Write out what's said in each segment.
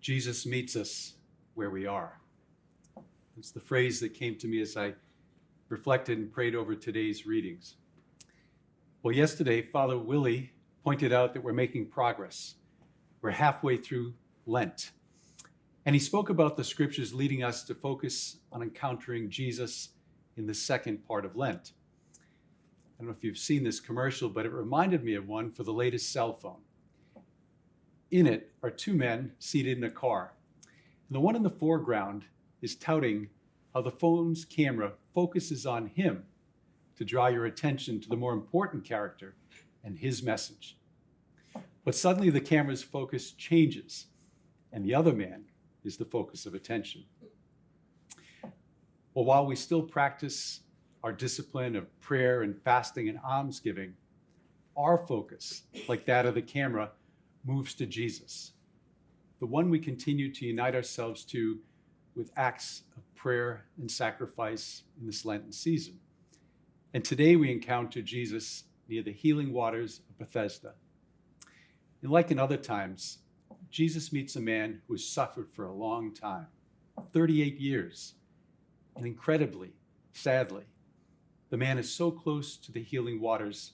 Jesus meets us where we are. It's the phrase that came to me as I reflected and prayed over today's readings. Well, yesterday, Father Willie pointed out that we're making progress. We're halfway through Lent. And he spoke about the scriptures leading us to focus on encountering Jesus in the second part of Lent. I don't know if you've seen this commercial, but it reminded me of one for the latest cell phone. In it are two men seated in a car. And the one in the foreground is touting how the phone's camera focuses on him to draw your attention to the more important character and his message. But suddenly the camera's focus changes, and the other man is the focus of attention. Well, while we still practice our discipline of prayer and fasting and almsgiving, our focus, like that of the camera, moves to Jesus, the one we continue to unite ourselves to with acts of prayer and sacrifice in this Lenten season. And today we encounter Jesus near the healing waters of Bethesda. And like in other times, Jesus meets a man who has suffered for a long time, 38 years. And incredibly, sadly, the man is so close to the healing waters,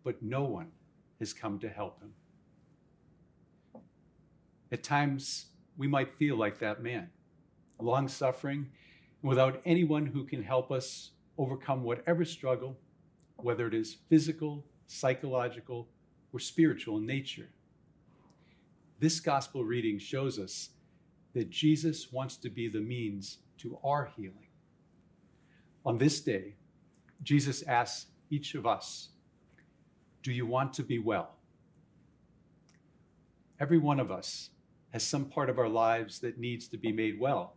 but no one has come to help him. At times, we might feel like that man, long-suffering, and without anyone who can help us overcome whatever struggle, whether it is physical, psychological, or spiritual in nature. This gospel reading shows us that Jesus wants to be the means to our healing. On this day, Jesus asks each of us, do you want to be well? Every one of us has some part of our lives that needs to be made well,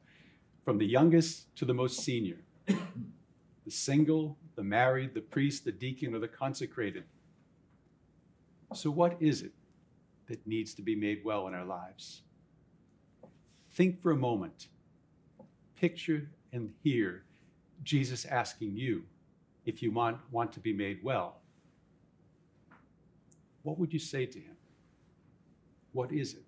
from the youngest to the most senior, the single, the married, the priest, the deacon, or the consecrated. So what is it that needs to be made well in our lives? Think for a moment. Picture and hear Jesus asking you if you want to be made well. What would you say to him? What is it?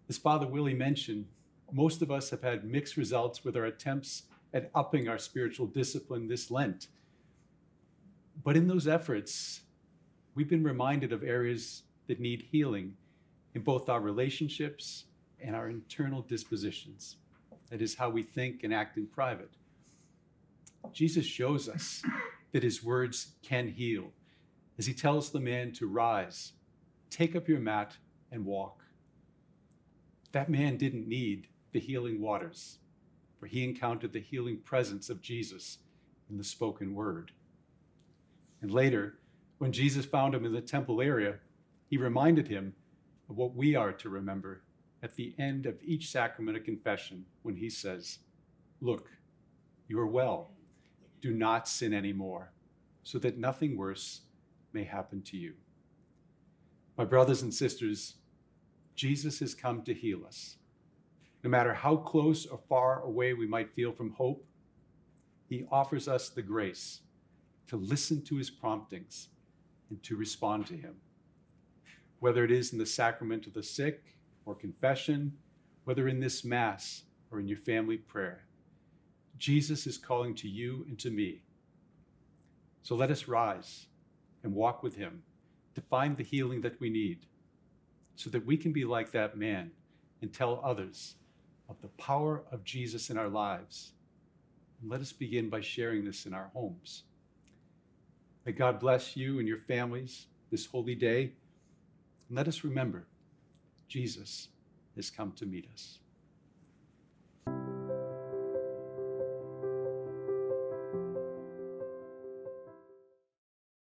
As Father Willie mentioned, most of us have had mixed results with our attempts at upping our spiritual discipline this Lent. But in those efforts, we've been reminded of areas that need healing in both our relationships and our internal dispositions. That is how we think and act in private. Jesus shows us that his words can heal as he tells the man to rise, take up your mat, and walk. That man didn't need the healing waters, for he encountered the healing presence of Jesus in the spoken word. And later, when Jesus found him in the temple area, he reminded him of what we are to remember at the end of each sacrament of confession when he says, look, you are well. Do not sin anymore, so that nothing worse may happen to you. My brothers and sisters, Jesus has come to heal us. No matter how close or far away we might feel from hope, he offers us the grace to listen to his promptings and to respond to him. Whether it is in the sacrament of the sick or confession, whether in this Mass or in your family prayer, Jesus is calling to you and to me. So let us rise and walk with him to find the healing that we need, so that we can be like that man and tell others of the power of Jesus in our lives. And let us begin by sharing this in our homes. May God bless you and your families this holy day. And let us remember, Jesus has come to meet us.